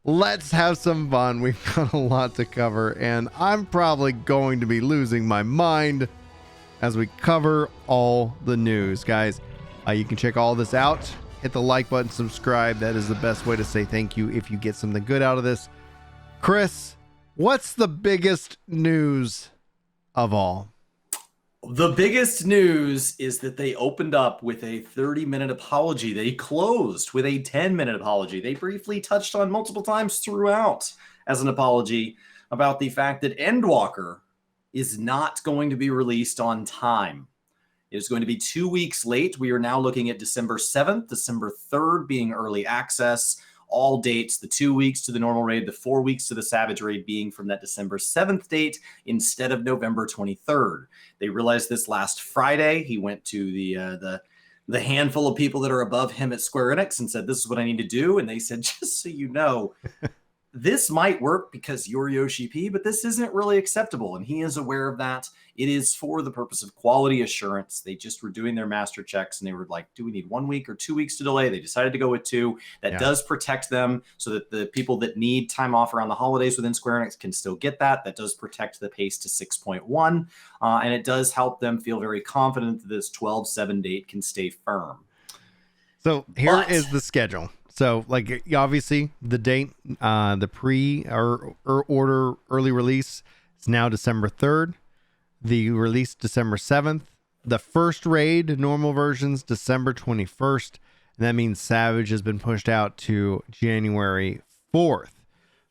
let's have some fun. We've got a lot to cover, and I'm probably going to be losing my mind as we cover all the news. Guys, you can check all this out. Hit the like button, subscribe. That is the best way to say thank you if you get something good out of this. Chris, what's the biggest news of all? The biggest news is that they opened up with a 30-minute apology. They closed with a 10-minute apology. They briefly touched on multiple times throughout as an apology about the fact that Endwalker is not going to be released on time. It is going to be 2 weeks late. We are now looking at December 7th, December 3rd being early access. All dates, the 2 weeks to the normal raid, the 4 weeks to the Savage raid being from that December 7th date instead of November 23rd. They realized this last Friday. He went to the handful of people that are above him at Square Enix and said, this is what I need to do. And they said, just so you know, this might work because you're Yoshi P, but this isn't really acceptable. And he is aware of that. It is for the purpose of quality assurance. They just were doing their master checks and they were like, do we need 1 week or 2 weeks to delay? They decided to go with 2. That does protect them so that the people that need time off around the holidays within Square Enix can still get that. That does protect the pace to 6.1. And it does help them feel very confident that this 12/7 date can stay firm. So here is the schedule. So, like, obviously, the date, the pre-order early release is now December 3rd. The release December 7th. The first raid, normal versions, December 21st. And that means Savage has been pushed out to January 4th.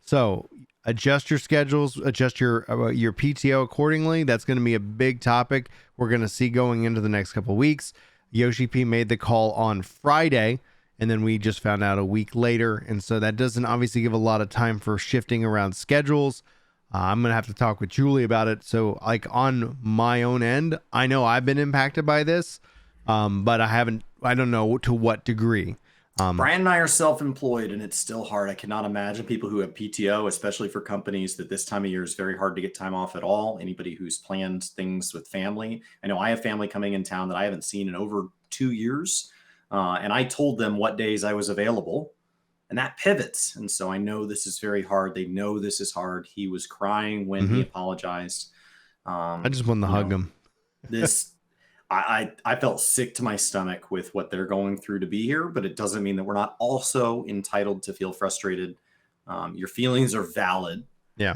So, adjust your schedules, adjust your PTO accordingly. That's going to be a big topic we're going to see going into the next couple of weeks. Yoshi P made the call on Friday. And then we just found out a week later. And so that doesn't obviously give a lot of time for shifting around schedules. I'm going to have to talk with Julie about it. So, like, on my own end, I know I've been impacted by this, but I don't know to what degree. Brian and I are self-employed, and it's still hard. I cannot imagine people who have PTO, especially for companies that this time of year is very hard to get time off at all. Anybody who's planned things with family. I know I have family coming in town that I haven't seen in over 2 years. And I told them what days I was available, and that pivots. And so I know this is very hard. They know this is hard. He was crying when he apologized. I just wanted to hug him. I felt sick to my stomach with what they're going through to be here, but it doesn't mean that we're not also entitled to feel frustrated. Your feelings are valid. Yeah.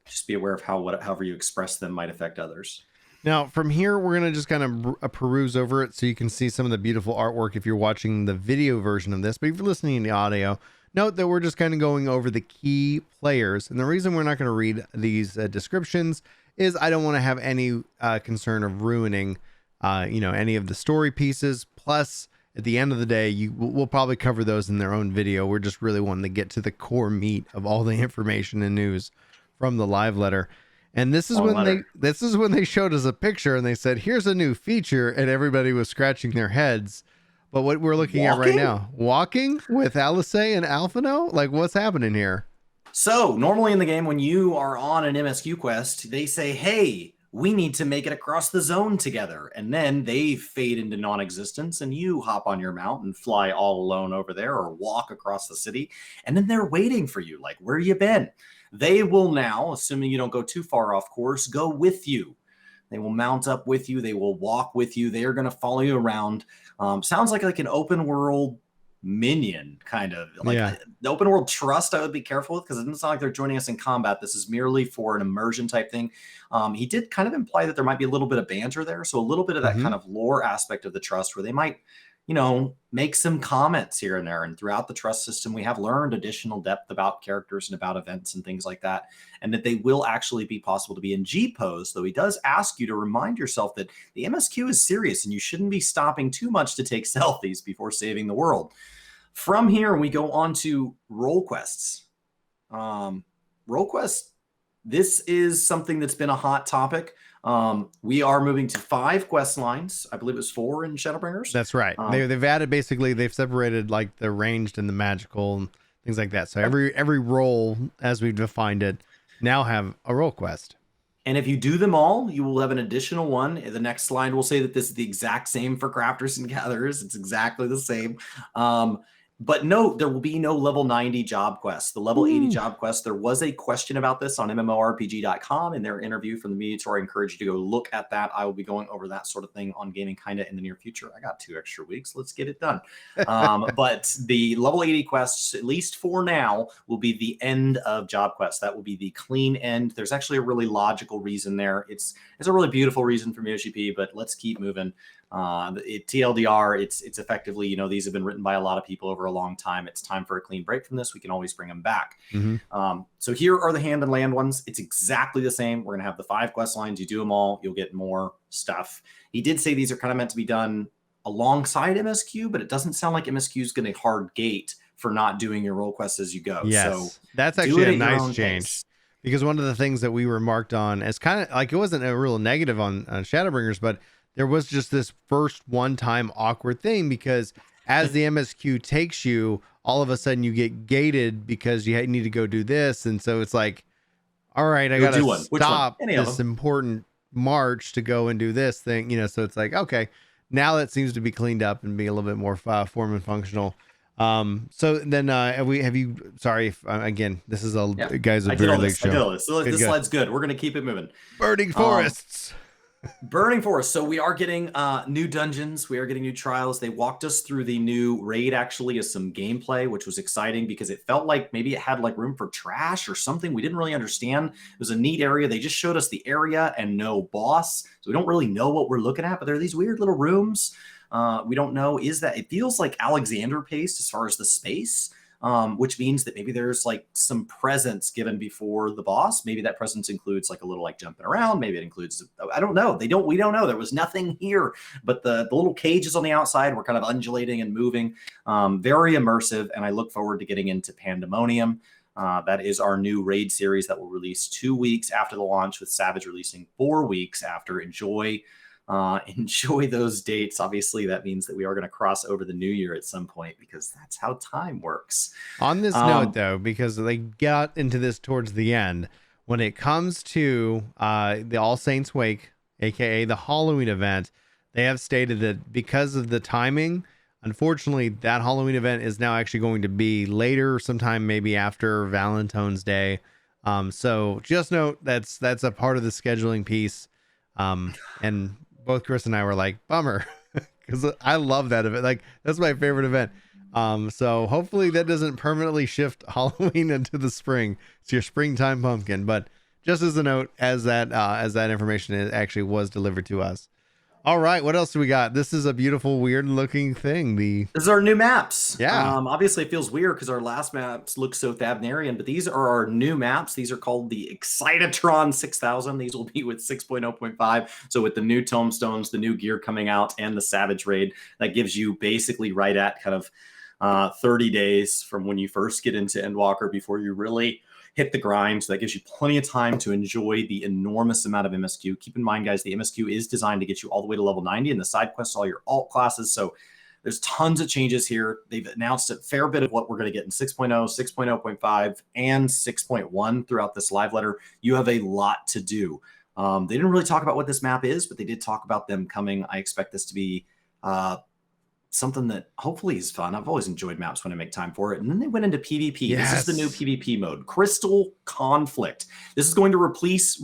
Just be aware of however you express them might affect others. Now, from here, we're going to just kind of peruse over it so you can see some of the beautiful artwork if you're watching the video version of this. But if you're listening to the audio, note that we're just kind of going over the key players. And the reason we're not going to read these descriptions is I don't want to have any concern of ruining, any of the story pieces. Plus, at the end of the day, we'll probably cover those in their own video. We're just really wanting to get to the core meat of all the information and news from the live letter. And this is when they showed us a picture and they said, here's a new feature, and everybody was scratching their heads. But what we're looking at right now, walking with Alice and Alphino, like, what's happening here? So normally in the game, when you are on an MSQ quest, they say, hey, we need to make it across the zone together. And then they fade into non-existence and you hop on your mount and fly all alone over there or walk across the city. And then they're waiting for you. Like, where you been? They will now, assuming you don't go too far off course, go with you. They will mount up with you. They will walk with you. They are going to follow you around. Sounds like an open world minion, kind of. The open world trust I would be careful with because it doesn't sound like they're joining us in combat. This is merely for an immersion type thing. He did kind of imply that there might be a little bit of banter there. So a little bit of that kind of lore aspect of the trust where they might make some comments here and there. And throughout the trust system, we have learned additional depth about characters and about events and things like that. And that they will actually be possible to be in G pose, though he does ask you to remind yourself that the MSQ is serious and you shouldn't be stopping too much to take selfies before saving the world. From here, we go on to role quests. Role quests, this is something that's been a hot topic. We are moving to 5 quest lines. I believe it was 4 in Shadowbringers. That's right. They've added, basically, they've separated like the ranged and the magical and things like that. So every role, as we've defined it, now have a role quest. And if you do them all, you will have an additional one. The next slide will say that this is the exact same for crafters and gatherers. It's exactly the same. But no, there will be no level 90 job quests. The level 80 Ooh. job quests, there was a question about this on MMORPG.com in their interview from the media tour. I encourage you to go look at that. I will be going over that sort of thing on Gaming Kinda in the near future. I got 2 extra weeks. Let's get it done. But the level 80 quests, at least for now, will be the end of job quests. That will be the clean end. There's actually a really logical reason there. It's a really beautiful reason from Yoshi, but let's keep moving. TLDR, it's effectively, you know, these have been written by a lot of people over a long time. It's time for a clean break from this. We can always bring them back. So here are the hand and land ones. It's exactly the same. We're going to have the 5 quest lines. You do them all, you'll get more stuff. He did say these are kind of meant to be done alongside MSQ, but it doesn't sound like MSQ is going to hard gate for not doing your role quests as you go. Yes, So that's actually a nice change. Because one of the things that we were marked on as kind of like, it wasn't a real negative on Shadowbringers, but there was just this first one-time awkward thing, because as the MSQ takes you, all of a sudden you get gated because you need to go do this. And so it's like, all right, I got to stop this important march to go and do this thing, you know? So it's like, okay, now that seems to be cleaned up and be a little bit more form and functional. So then, sorry if, again, this is guys, a very late show. This slide's good. We're going to keep it moving. Burning forests. Burning Forest. So we are getting new dungeons. We are getting new trials. They walked us through the new raid, actually, as some gameplay, which was exciting because it felt like maybe it had like room for trash or something. We didn't really understand. It was a neat area. They just showed us the area and no boss. So we don't really know what we're looking at, but there are these weird little rooms. We don't know. It feels like Alexander paced as far as the space. Which means that maybe there's like some presence given before the boss. Maybe that presence includes like a little like jumping around. Maybe it includes, I don't know. We don't know. There was nothing here, but the little cages on the outside were kind of undulating and moving. Very immersive. And I look forward to getting into Pandemonium. That is our new raid series that will release 2 weeks after the launch, with Savage releasing 4 weeks after. Enjoy those dates. Obviously, that means that we are going to cross over the new year at some point, because that's how time works. On this note, though, because they got into this towards the end, when it comes to the All Saints Wake, aka the Halloween event, they have stated that because of the timing, unfortunately, that Halloween event is now actually going to be later, sometime maybe after Valentine's Day. So just note that's a part of the scheduling piece. And both Chris and I were like, bummer, because I love that event. Like, that's my favorite event. So hopefully that doesn't permanently shift Halloween into the spring. It's your springtime pumpkin. But just as a note, as that information actually was delivered to us. All right, what else do we got? This is a beautiful, weird looking thing. This is our new maps. Yeah. Obviously it feels weird because our last maps look so Thabnerian, but these are our new maps. These are called the Excitatron 6000. These will be with 6.0.5. So with the new tombstones, the new gear coming out, and the Savage raid, that gives you basically right at kind of 30 days from when you first get into Endwalker before you really hit the grind. So that gives you plenty of time to enjoy the enormous amount of MSQ. Keep in mind, guys, the MSQ is designed to get you all the way to level 90, and the side quests, all your alt classes. So there's tons of changes here. They've announced a fair bit of what we're going to get in 6.0, 6.0.5, and 6.1 throughout this live letter. You have a lot to do. They didn't really talk about what this map is, but they did talk about them coming. I expect this to be something that hopefully is fun. I've always enjoyed maps when I make time for it. And then they went into PvP. Yes. This is the new PvP mode, Crystal Conflict. This is going to replace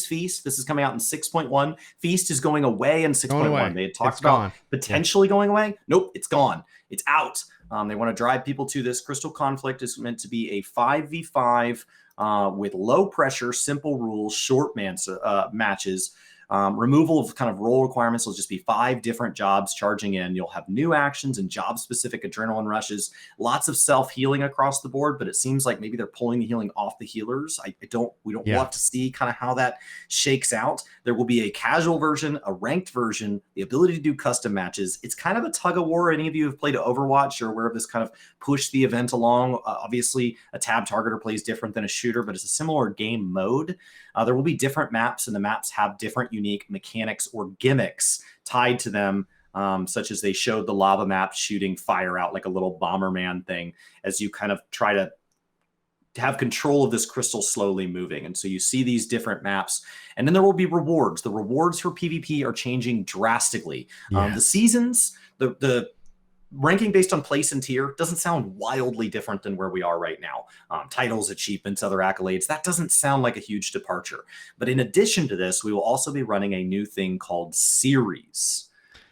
Feast. This is coming out in 6.1. Feast is going away in 6.1. They had talked about potentially going away. Nope, it's gone. It's out. They want to drive people to this. Crystal Conflict is meant to be a 5v5 with low pressure, simple rules, short matches. Removal of kind of role requirements will just be 5 different jobs charging in. You'll have new actions and job-specific adrenaline rushes. Lots of self-healing across the board, but it seems like maybe they're pulling the healing off the healers. We don't want to see kind of how that shakes out. There will be a casual version, a ranked version, the ability to do custom matches. It's kind of a tug-of-war. Any of you have played Overwatch or aware of this kind of push the event along. Obviously, a tab targeter plays different than a shooter, but it's a similar game mode. There will be different maps, and the maps have different unique mechanics or gimmicks tied to them, such as they showed the lava map shooting fire out like a little Bomberman thing as you kind of try to have control of this crystal slowly moving. And so you see these different maps, and then there will be rewards. The rewards for PvP are changing drastically. The seasons, the ranking based on place and tier doesn't sound wildly different than where we are right now. Titles, achievements, other accolades, that doesn't sound like a huge departure. But in addition to this, we will also be running a new thing called series.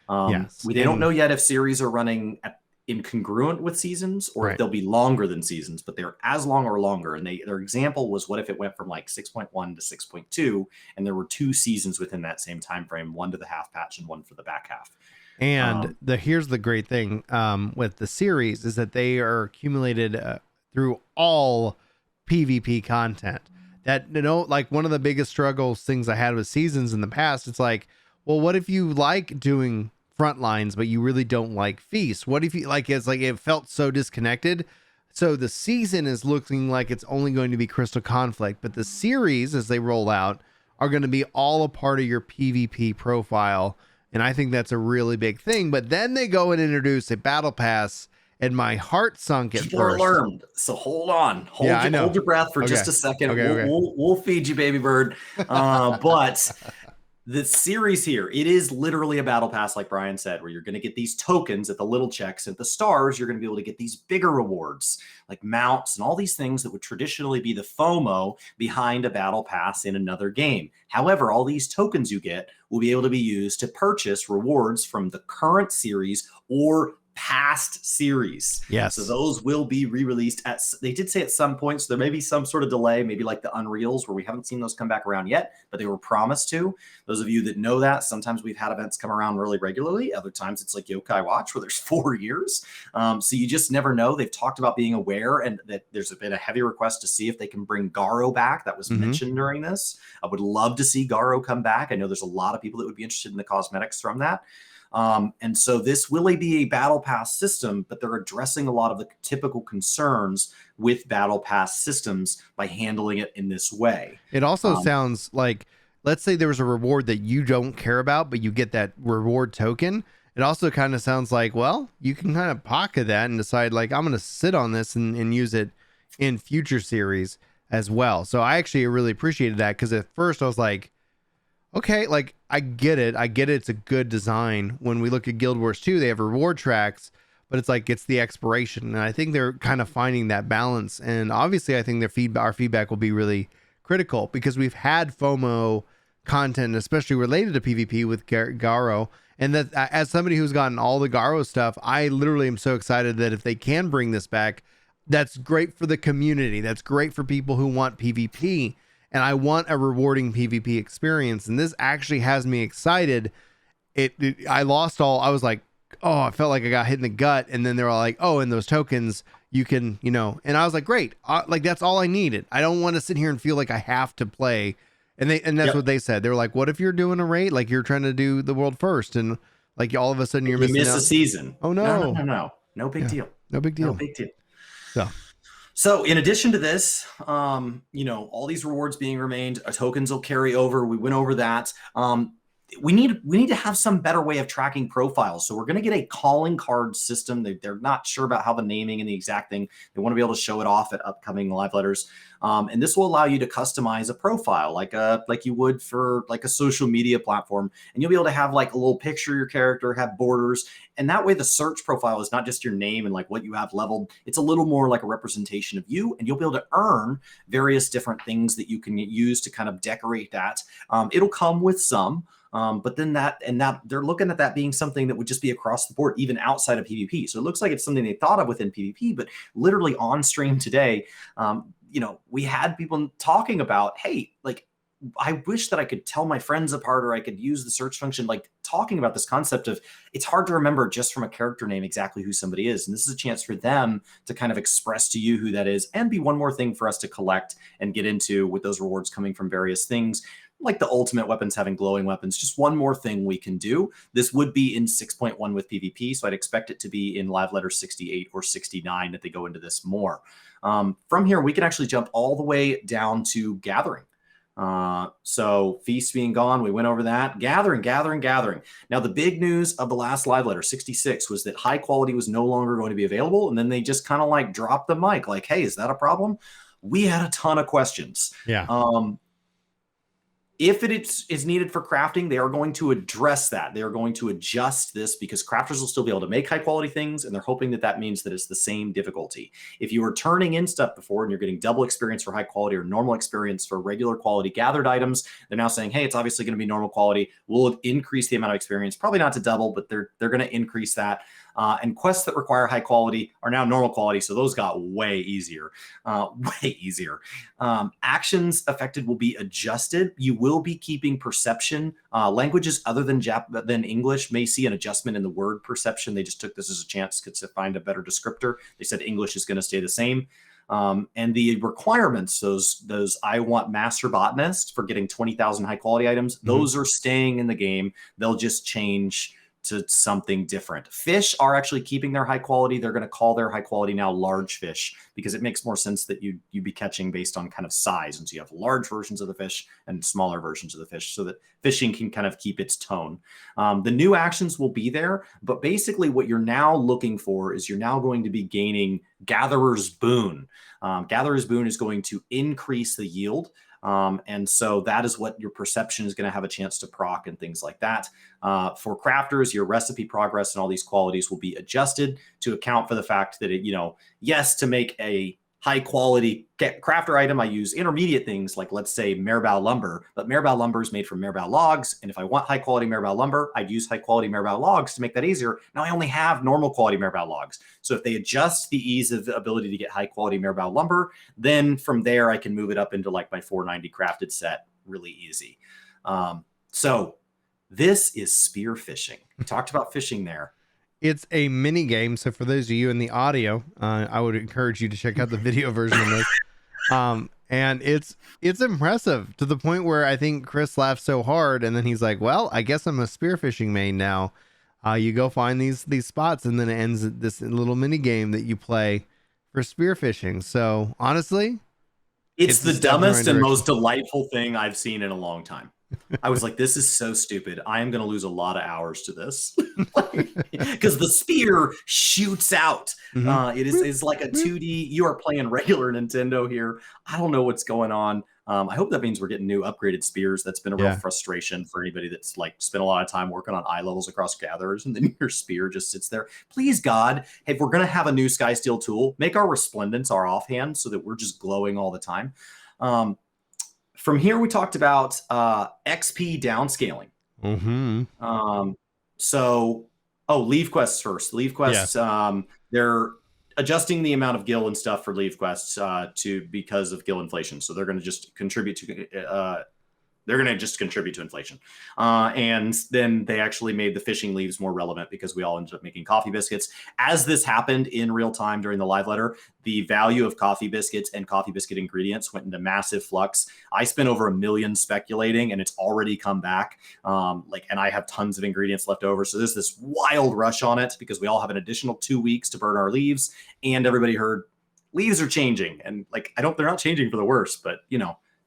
Yes. They don't know yet if series are running incongruent with seasons or if they'll be longer than seasons, but they're as long or longer. And their example was, what if it went from like 6.1 to 6.2 and there were 2 seasons within that same time frame, one to the half patch and one for the back half. And here's the great thing with the series is that they are accumulated through all PvP content. That, like one of the biggest things I had with seasons in the past, it's like, well, what if you like doing front lines, but you really don't like feast? What if you like, it's like, it felt so disconnected. So the season is looking like it's only going to be Crystal Conflict, but the series, as they roll out, are going to be all a part of your PvP profile. And I think that's a really big thing. But then they go and introduce a battle pass, and my heart sunk at People first. are alarmed, so hold on, hold your breath for just a second. We'll feed you, baby bird. But the series here, it is literally a battle pass, like Brian said, where you're going to get these tokens at the little checks. At the stars, you're going to be able to get these bigger rewards, like mounts and all these things that would traditionally be the FOMO behind a battle pass in another game. However, all these tokens you get will be able to be used to purchase rewards from the current series or past series. Yes. So those will be re-released they did say at some point, so there may be some sort of delay, maybe like the Unreals where we haven't seen those come back around yet, but they were promised to. Those of you that know that, sometimes we've had events come around really regularly. Other times it's like Yokai Watch where there's 4 years. So you just never know. They've talked about being aware and that there's been a heavy request to see if they can bring Garo back. That was mentioned during this. I would love to see Garo come back. I know there's a lot of people that would be interested in the cosmetics from that. And so this will be a battle pass system, but they're addressing a lot of the typical concerns with battle pass systems by handling it in this way. It also sounds like, let's say there was a reward that you don't care about, but you get that reward token. It also kind of sounds like, well, you can kind of pocket that and decide like, I'm going to sit on this and use it in future series as well. So I actually really appreciated that, because at first I was like, okay, like I get it. It's a good design. When we look at Guild Wars 2, they have reward tracks, but it's like, it's the expiration. And I think they're kind of finding that balance. And obviously I think our feedback will be really critical, because we've had FOMO content, especially related to PvP with Garo. And that, as somebody who's gotten all the Garo stuff, I literally am so excited that if they can bring this back, that's great for the community. That's great for people who want PvP. And I want a rewarding PvP experience. And this actually has me excited. I was like, oh, I felt like I got hit in the gut. And then they were like, oh, and those tokens, you can, and I was like, great. Like, that's all I needed. I don't want to sit here and feel like I have to play. And that's what they said. They were like, what if you're doing a raid? Like, you're trying to do the world first. And like, all of a sudden you're missing out. A season. Oh, no. No big deal. No big deal. So in addition to this, all these rewards being remained, tokens will carry over. We went over that. We need to have some better way of tracking profiles. So we're going to get a calling card system. They're not sure about how the naming and the exact thing. They want to be able to show it off at upcoming live letters. And this will allow you to customize a profile like you would for like a social media platform. And you'll be able to have like a little picture of your character, have borders. And that way the search profile is not just your name and like what you have leveled. It's a little more like a representation of you. And you'll be able to earn various different things that you can use to kind of decorate that. It'll come with some. But then that they're looking at that being something that would just be across the board, even outside of PvP. So it looks like it's something they thought of within PvP, but literally on stream today, we had people talking about, hey, like, I wish that I could tell my friends apart, or I could use the search function, like talking about this concept of it's hard to remember just from a character name exactly who somebody is. And this is a chance for them to kind of express to you who that is, and be one more thing for us to collect and get into with those rewards coming from various things. Like the ultimate weapons having glowing weapons, just one more thing we can do. This would be in 6.1 with PvP, so I'd expect it to be in live letter 68 or 69 if they go into this more. From here, we can actually jump all the way down to gathering. So feast being gone, we went over that. Gathering. Now, the big news of the last live letter 66 was that high quality was no longer going to be available. And then they just kind of like dropped the mic like, hey, is that a problem? We had a ton of questions. Yeah. If is needed for crafting, they are going to address that. They are going to adjust this because crafters will still be able to make high quality things, and they're hoping that that means that it's the same difficulty. If you were turning in stuff before and you're getting double experience for high quality or normal experience for regular quality gathered items, they're now saying, hey, it's obviously going to be normal quality. We'll increase the amount of experience, probably not to double, but they're going to increase that. And quests that require high quality are now normal quality, so those got way easier. Way easier. Actions affected will be adjusted. You will be keeping perception. Languages other than English may see an adjustment in the word perception. They just took this as a chance to find a better descriptor. They said English is going to stay the same. And the requirements, those I want master botanist for getting 20,000 high quality items, those are staying in the game. They'll just change to something different. Fish are actually keeping their high quality. They're going to call their high quality now large fish because it makes more sense that you'd be catching based on kind of size. And so you have large versions of the fish and smaller versions of the fish so that fishing can kind of keep its tone. The new actions will be there, but basically what you're now looking for is you're now going to be gaining Gatherer's Boon. Gatherer's Boon is going to increase the yield. And so that is what your perception is going to have a chance to proc and things like that. For crafters, your recipe progress and all these qualities will be adjusted to account for the fact that yes, to make a high quality crafter item, I use intermediate things like, let's say, marabou lumber, but marabou lumber is made from marabou logs. And if I want high quality marabou lumber, I'd use high quality marabou logs to make that easier. Now I only have normal quality marabou logs. So if they adjust the ease of the ability to get high quality marabou lumber, then from there I can move it up into like my 490 crafted set really easy. So this is spear fishing. We talked about fishing there. It's a mini game. So for those of you in the audio, I would encourage you to check out the video version of this. And it's impressive to the point where I think Chris laughed so hard, and then he's like, well, I guess I'm a spearfishing main now. You go find these spots, and then it ends at this little mini game that you play for spearfishing. So honestly, it's the dumbest and most delightful thing I've seen in a long time. I was like, this is so stupid. I am going to lose a lot of hours to this because the spear shoots out. It is like a 2D. You are playing regular Nintendo here. I don't know what's going on. I hope that means we're getting new upgraded spears. That's been a real frustration for anybody that's like spent a lot of time working on eye levels across gatherers, and then your spear just sits there. Please, God, if we're going to have a new Skysteel tool, make our resplendence our offhand so that we're just glowing all the time. From here, we talked about XP downscaling. Leave quests first. Leave quests, they're adjusting the amount of gil and stuff for leave quests because of gil inflation. So they're going to just contribute to inflation. And then they actually made the fishing leaves more relevant because we all ended up making coffee biscuits. As this happened in real time during the live letter, the value of coffee biscuits and coffee biscuit ingredients went into massive flux. I spent over $1 million speculating, and it's already come back. And I have tons of ingredients left over. So there's this wild rush on it because we all have an additional 2 weeks to burn our leaves. And everybody heard leaves are changing. And they're not changing for the worse, but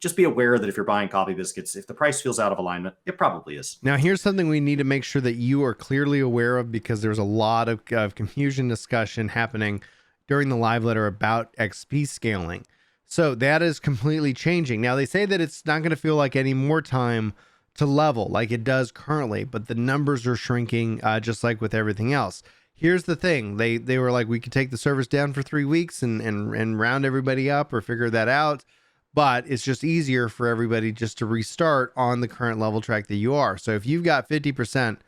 just be aware that if you're buying coffee biscuits, if the price feels out of alignment, it probably is. Now, here's something we need to make sure that you are clearly aware of, because there's a lot of confusion discussion happening during the live letter about XP scaling. So that is completely changing. Now, they say that it's not going to feel like any more time to level like it does currently, but the numbers are shrinking just like with everything else. Here's the thing. They were like, we could take the service down for 3 weeks and round everybody up or figure that out. But it's just easier for everybody just to restart on the current level track that you are. So if you've got 50%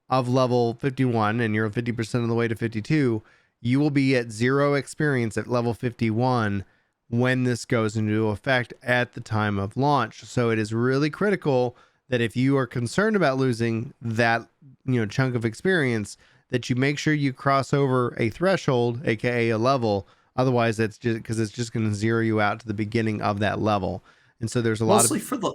of level 51 and you're 50% of the way to 52, you will be at 0 experience at level 51 when this goes into effect at the time of launch. So it is really critical that if you are concerned about losing that chunk of experience, that you make sure you cross over a threshold, aka a level. Otherwise, it's just because it's just going to zero you out to the beginning of that level. And so there's mostly for the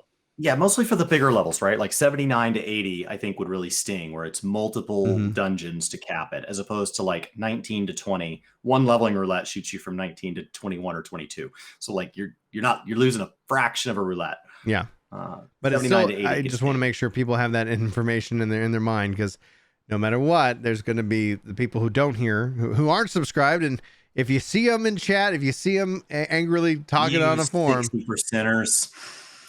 bigger levels, right? Like 79 to 80, I think would really sting, where it's multiple dungeons to cap it, as opposed to like 19 to 20. One leveling roulette shoots you from 19 to 21 or 22. So like you're losing a fraction of a roulette. Yeah. But it's still, I just want to make sure people have that information in their mind, because no matter what, there's going to be the people who don't hear, who aren't subscribed. And if you see them in chat, if you see them angrily talking on a forum, 60%ers.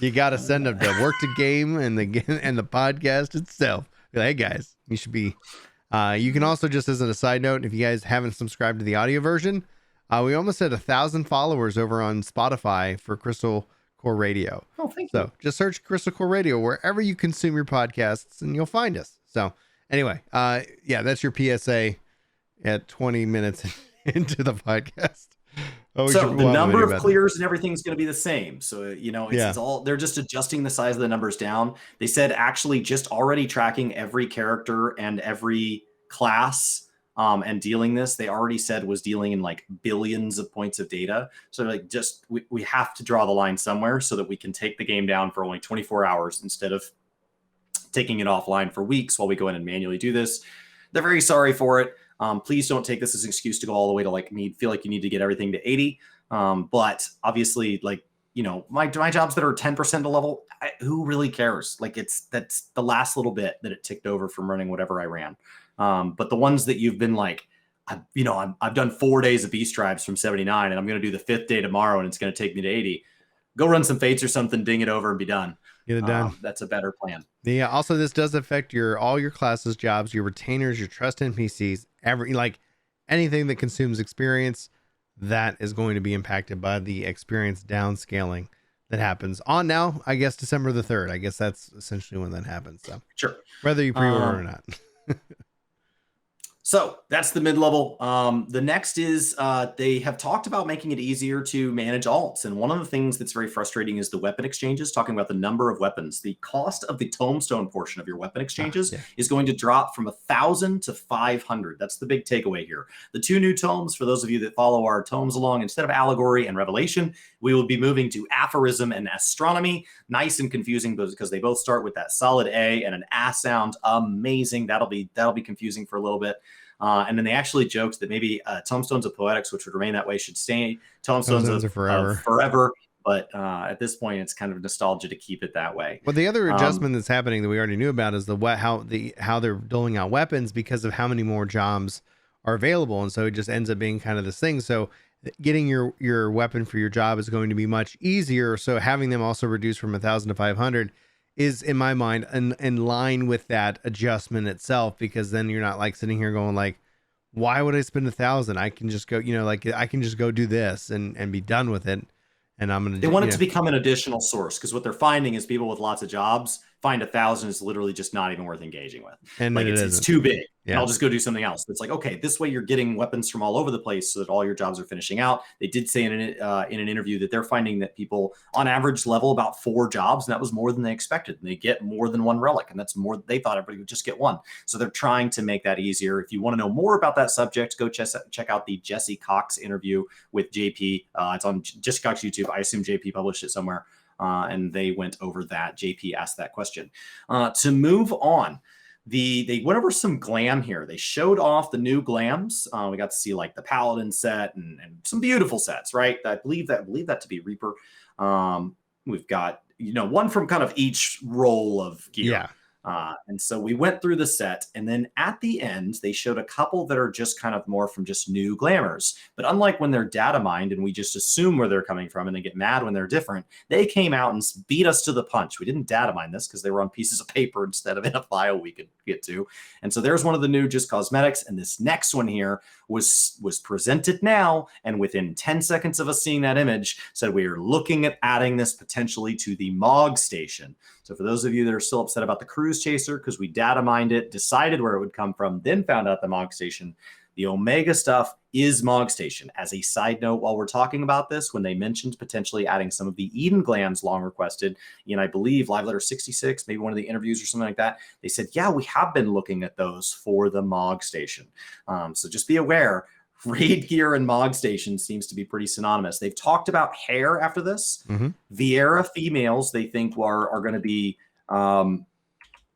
You got to send them to Work the Game and the podcast itself. Be like, hey guys, you should be. You can also, just as a side note, if you guys haven't subscribed to the audio version, we almost had 1,000 followers over on Spotify for Crystal Core Radio. Oh, thank you. So just search Crystal Core Radio wherever you consume your podcasts, and you'll find us. So anyway, yeah, that's your PSA at 20 minutes into the podcast. Oh, so the number of clears and everything's going to be the same. So, it's all, they're just adjusting the size of the numbers down. They said actually just already tracking every character and every class and dealing this, they already said was dealing in like billions of points of data. So like just, we have to draw the line somewhere so that we can take the game down for only 24 hours instead of taking it offline for weeks while we go in and manually do this. They're very sorry for it. Please don't take this as an excuse to go all the way to feel like you need to get everything to 80. But obviously, my jobs that are 10% to level, who really cares? That's the last little bit that it ticked over from running whatever I ran. But the ones that you've been like, I've done 4 days of beast tribes from 79, and I'm going to do the 5th day tomorrow, and it's going to take me to 80. Go run some fates or something, ding it over, and be done. Get it done. That's a better plan. Yeah. Also, this does affect all your classes, jobs, your retainers, your trust NPCs, anything that consumes experience. That is going to be impacted by the experience downscaling that happens on now. I guess December the 3rd. I guess that's essentially when that happens. So sure, whether you pre-order or not. So that's the mid-level. The next is they have talked about making it easier to manage alts. And one of the things that's very frustrating is the weapon exchanges, talking about the number of weapons. The cost of the tombstone portion of your weapon exchanges is going to drop from 1,000 to 500. That's the big takeaway here. The 2 new tomes, for those of you that follow our tomes along, instead of allegory and revelation, we will be moving to aphorism and astronomy. Nice and confusing because they both start with that solid A and an A sound. Amazing. That'll be confusing for a little bit. And then they actually joked that maybe Tomestones of Poetics, which would remain that way, should stay Tomestones of forever. But at this point, it's kind of nostalgia to keep it that way. Well, the other adjustment that's happening that we already knew about is how they're doling out weapons because of how many more jobs are available, and so it just ends up being kind of this thing. So getting your weapon for your job is going to be much easier. So having them also reduced from 1,000 to 500 is, in my mind, in line with that adjustment itself, because then you're not like sitting here going like, why would I spend 1,000? I can just go, I can just go do this and be done with it. And I'm going to, they want it to become an additional source, because what they're finding is people with lots of jobs find 1,000 is literally just not even worth engaging with. And like it's too big. Yeah. I'll just go do something else. It's like, okay, this way you're getting weapons from all over the place so that all your jobs are finishing out. They did say in an interview that they're finding that people on average level about 4 jobs, and that was more than they expected. And they get more than 1 relic, and that's more. They thought everybody would just get 1. So they're trying to make that easier. If you want to know more about that subject, go check out the Jesse Cox interview with JP. It's on Jesse Cox YouTube. I assume JP published it somewhere. And they went over that. JP asked that question. To move on, they went over some glam here. They showed off the new glams. We got to see like the Paladin set and some beautiful sets, right? I believe that to be Reaper. We've got one from kind of each role of gear. Yeah. And so we went through the set, and then at the end, they showed a couple that are just kind of more from just new glamours. But unlike when they're data mined and we just assume where they're coming from and they get mad when they're different, they came out and beat us to the punch. We didn't data mine this because they were on pieces of paper instead of in a file we could get to. And so there's one of the new just cosmetics. And this next one here was presented now. And within 10 seconds of us seeing that image, said we are looking at adding this potentially to the Mog station. So for those of you that are still upset about the Cruise Chaser, because we data mined it, decided where it would come from, then found out the Mog Station, the Omega stuff is Mog Station. As a side note, while we're talking about this, when they mentioned potentially adding some of the Eden Glams long requested, and I believe Live Letter 66, maybe one of the interviews or something like that, they said, yeah, we have been looking at those for the Mog Station. So just be aware, raid gear and Mog Station seems to be pretty synonymous. They've talked about hair after this. Mm-hmm. Viera females, they think are going to be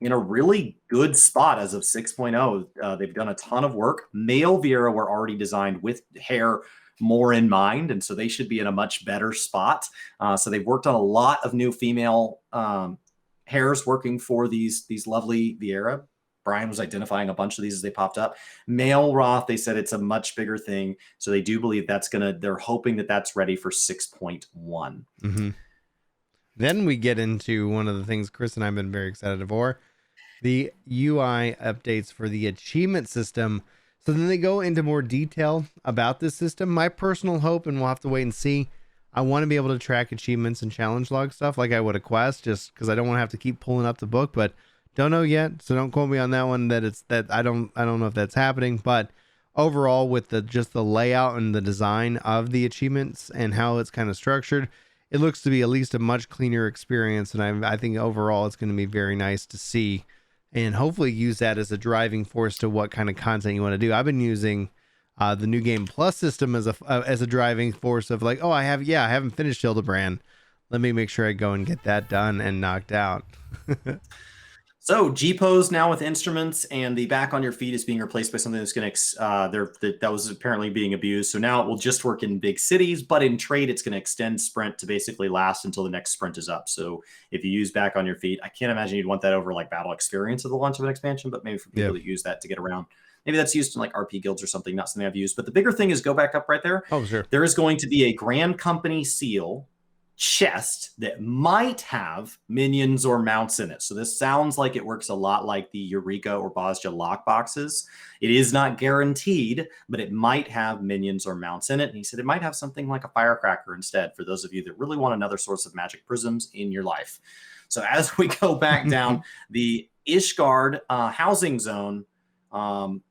in a really good spot as of 6.0. They've done a ton of work. Male Viera were already designed with hair more in mind, and so they should be in a much better spot. So they've worked on a lot of new female hairs working for these lovely Viera. Brian was identifying a bunch of these as they popped up. Male Roth, they said it's a much bigger thing. So they do believe they're hoping that that's ready for 6.1. Mm-hmm. Then we get into one of the things Chris and I have been very excited for, the UI updates for the achievement system. So then they go into more detail about this system. My personal hope, and we'll have to wait and see, I want to be able to track achievements and challenge log stuff like I would a quest, just because I don't want to have to keep pulling up the book, but don't know yet. So don't quote me on that one, that it's that I don't know if that's happening, but overall with the just the layout and the design of the achievements and how it's kind of structured, it looks to be at least a much cleaner experience. And I think overall it's going to be very nice to see and hopefully use that as a driving force to what kind of content you want to do. I've been using the new game plus system as a driving force of like, oh, I haven't finished Hildebrand. Let me make sure I go and get that done and knocked out. So G-pose now with instruments, and the back on your feet is being replaced by something that's going to that was apparently being abused. So now it will just work in big cities, but in trade, it's going to extend sprint to basically last until the next sprint is up. So if you use back on your feet, I can't imagine you'd want that over like battle experience at the launch of an expansion, but maybe for people that use that to get around. Maybe that's used in like RP guilds or something, not something I've used. But the bigger thing is go back up right there. Oh, sure. There is going to be a Grand Company seal chest that might have minions or mounts in it. So this sounds like it works a lot like the Eureka or Bosja lock boxes. It is not guaranteed, but it might have minions or mounts in it. And he said it might have something like a firecracker instead for those of you that really want another source of magic prisms in your life. So as we go back down, the Ishgard housing zone then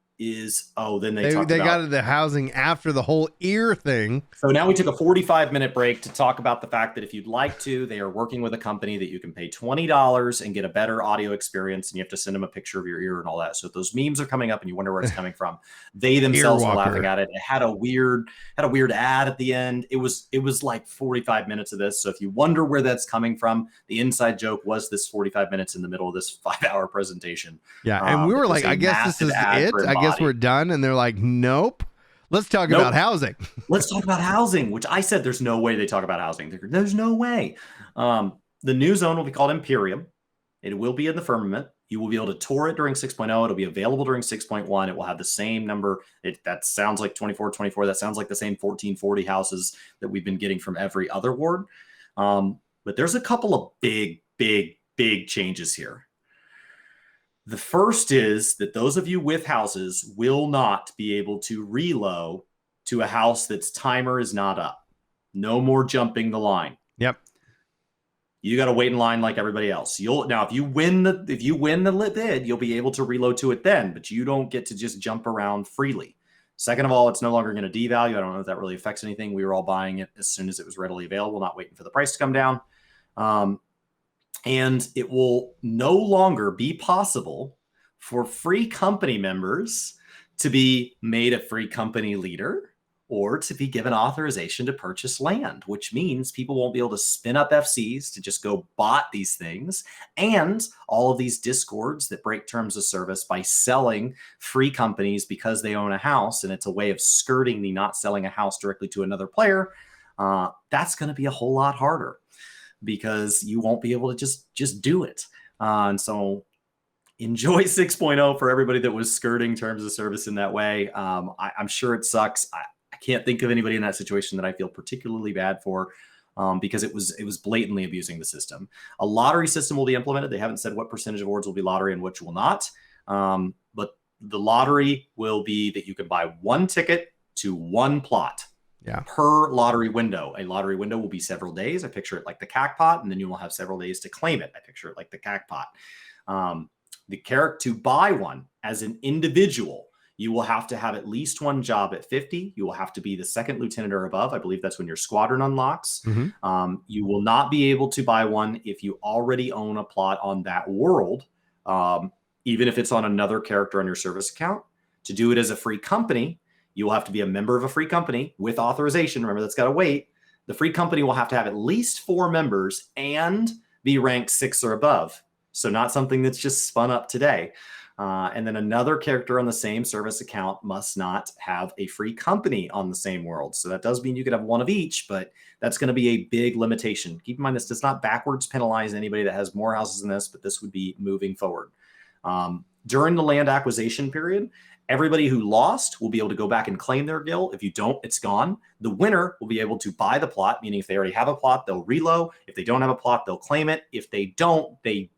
they got the housing after the whole ear thing. So now we took a 45-minute break to talk about the fact that if you'd like to, they are working with a company that you can pay $20 and get a better audio experience, and you have to send them a picture of your ear and all that. So if those memes are coming up and you wonder where it's coming from, they themselves are laughing at it. It had a weird ad at the end. It was like 45 minutes of this. So if you wonder where that's coming from, the inside joke was this 45 minutes in the middle of this 5-hour presentation. Yeah, and we were like, I guess this is it. I guess we're done. And they're like, nope. Let's talk about housing. Let's talk about housing, which I said there's no way they talk about housing. There's no way. The new zone will be called Imperium. It will be in the firmament. You will be able to tour it during 6.0. It'll be available during 6.1. It will have the same number. That sounds like 2424. That sounds like the same 1440 houses that we've been getting from every other ward. But there's a couple of big changes here. The first is that those of you with houses will not be able to reload to a house that's timer is not up. No more jumping the line. Yep. You got to wait in line like everybody else. If you win the bid, you'll be able to reload to it then, but you don't get to just jump around freely. Second of all, it's no longer going to devalue. I don't know if that really affects anything. We were all buying it as soon as it was readily available, not waiting for the price to come down. And it will no longer be possible for free company members to be made a free company leader or to be given authorization to purchase land, which means people won't be able to spin up FCs to just go bot these things. And all of these discords that break terms of service by selling free companies because they own a house, and it's a way of skirting the not selling a house directly to another player, that's going to be a whole lot harder, because you won't be able to just do it. And so enjoy 6.0 for everybody that was skirting terms of service in that way. I'm sure it sucks. I can't think of anybody in that situation that I feel particularly bad for, because it was blatantly abusing the system. A lottery system will be implemented. They haven't said what percentage of awards will be lottery and which will not. But the lottery will be that you can buy one ticket to one plot. Yeah. Per lottery window. A lottery window will be several days. I picture it like the cackpot, and then you will have several days to claim it. I picture it like the cackpot. The character to buy one as an individual, you will have to have at least one job at 50. You will have to be the second lieutenant or above. I believe that's when your squadron unlocks. Mm-hmm. You will not be able to buy one if you already own a plot on that world, even if it's on another character on your service account. To do it as a free company, you will have to be a member of a free company with authorization. Remember, that's got to wait. The free company will have to have at least 4 members and be ranked 6 or above. So not something that's just spun up today. And then another character on the same service account must not have a free company on the same world. So that does mean you could have one of each, but that's going to be a big limitation. Keep in mind, this does not backwards penalize anybody that has more houses than this, but this would be moving forward. During the land acquisition period, everybody who lost will be able to go back and claim their gil. If you don't, it's gone. The winner will be able to buy the plot, meaning if they already have a plot, they'll reload. If they don't have a plot, they'll claim it. If they don't, they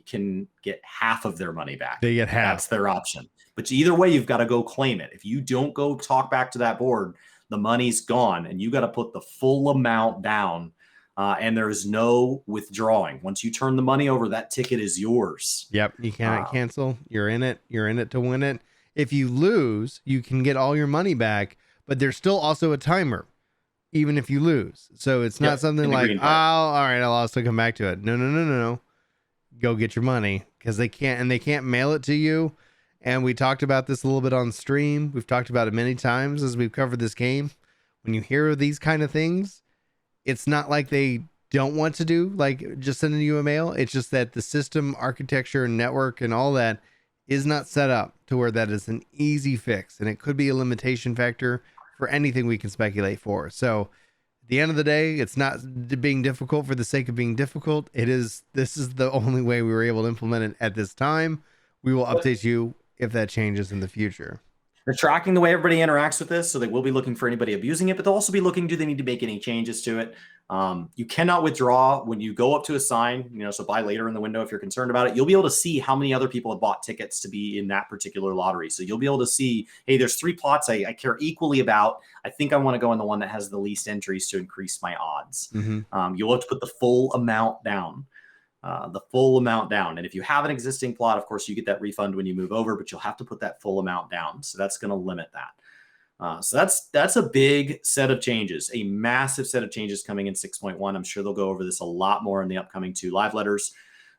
can get half of their money back. They get half. That's their option. But either way, you've got to go claim it. If you don't go talk back to that board, the money's gone, and you got to put the full amount down. And there's no withdrawing. Once you turn the money over, that ticket is yours. Yep. You cannot cancel. You're in it. You're in it to win it. If you lose, you can get all your money back, but there's still also a timer, even if you lose. So it's not something like, oh, all right, I'll also come back to it. No. Go get your money, because they can't mail it to you. And we talked about this a little bit on stream. We've talked about it many times as we've covered this game. When you hear these kind of things, it's not like they don't want to do like just sending you a mail. It's just that the system architecture and network and all that is not set up to where that is an easy fix. And it could be a limitation factor for anything we can speculate for. So at the end of the day, it's not being difficult for the sake of being difficult. This is the only way we were able to implement it at this time. We will update you if that changes in the future. They're tracking the way everybody interacts with this, so they will be looking for anybody abusing it, but they'll also be looking, do they need to make any changes to it? You cannot withdraw when you go up to a sign, so buy later in the window if you're concerned about it. You'll be able to see how many other people have bought tickets to be in that particular lottery. So you'll be able to see, hey, there's 3 plots I care equally about. I think I want to go in the one that has the least entries to increase my odds. Mm-hmm. You'll have to put the full amount down. And if you have an existing plot, of course, you get that refund when you move over, but you'll have to put that full amount down. So that's going to limit that. So that's a big set of changes, a massive set of changes coming in 6.1. I'm sure they'll go over this a lot more in the upcoming 2 live letters.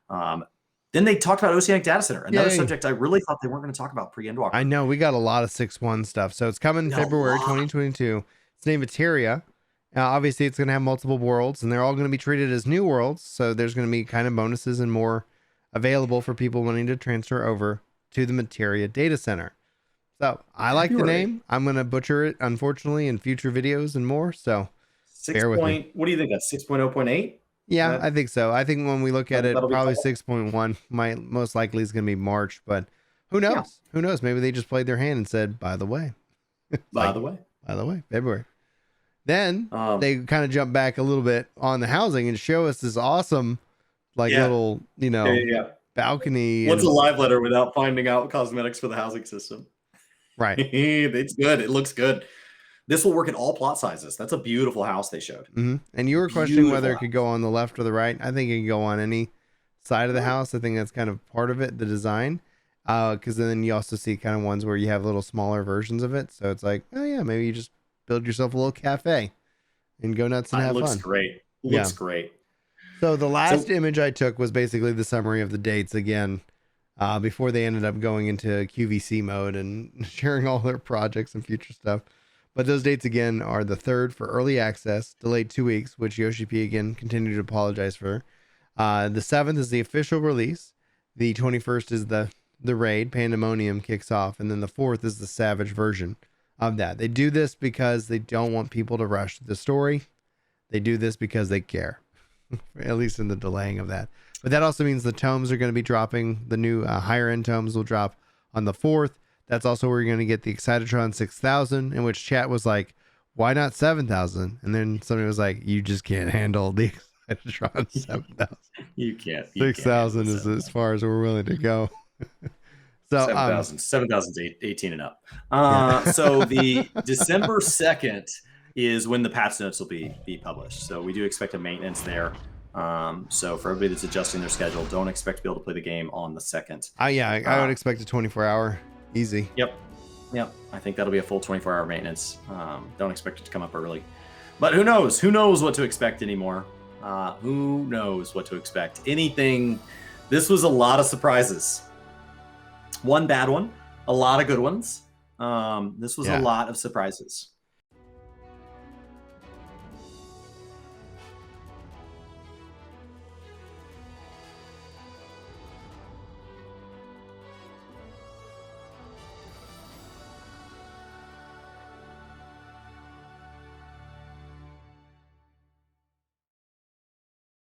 Then they talked about Oceanic Data Center, another subject I really thought they weren't going to talk about pre-Endwalker. I know, we got a lot of 6.1 stuff. So it's coming in February 2022. It's named Materia. Obviously, it's going to have multiple worlds, and they're all going to be treated as new worlds. So there's going to be kind of bonuses and more available for people wanting to transfer over to the Materia data center. So I like the name. I'm going to butcher it, unfortunately, in future videos and more. So bear with me. What do you think? That's 6.0.8? Yeah, I think so. I think when we look at it, probably 6.1 most likely is going to be March, but who knows? Yeah. Who knows? Maybe they just played their hand and said, by the way, February. Then they kind of jump back a little bit on the housing and show us this awesome, little, balcony. What's a live letter without finding out cosmetics for the housing system? Right. It's good. It looks good. This will work at all plot sizes. That's a beautiful house they showed. Mm-hmm. And you were questioning whether it could go on the left or the right. I think it can go on any side of the house. I think that's kind of part of it, the design. Because then you also see kind of ones where you have little smaller versions of it. So it's like, oh yeah, maybe you just build yourself a little cafe and go nuts and have fun. Looks great. Looks great. So the last image I took was basically the summary of the dates again, before they ended up going into QVC mode and sharing all their projects and future stuff. But those dates again are the 3rd for early access, delayed 2 weeks, which Yoshi P again continued to apologize for. The 7th is the official release. The 21st is the raid, Pandemonium kicks off, and then the 4th is the Savage version of that. They do this because they don't want people to rush the story. They do this because they care, at least in the delaying of that. But that also means the tomes are going to be dropping. The new higher end tomes will drop on the 4th. That's also where you're going to get the Excitotron 6000, in which chat was like, why not 7,000? And then somebody was like, you just can't handle the Excitotron 7,000. You can't. 6,000 is as far as we're willing to go. So 7,000 is 18 and up. So the December 2nd is when the patch notes will be published. So we do expect a maintenance there. So for everybody that's adjusting their schedule, don't expect to be able to play the game on the 2nd. I would expect a 24-hour easy. Yep. I think that'll be a full 24-hour maintenance. Don't expect it to come up early. But who knows? Who knows what to expect anymore? Who knows what to expect? Anything. This was a lot of surprises. One bad one, a lot of good ones. This was a lot of surprises.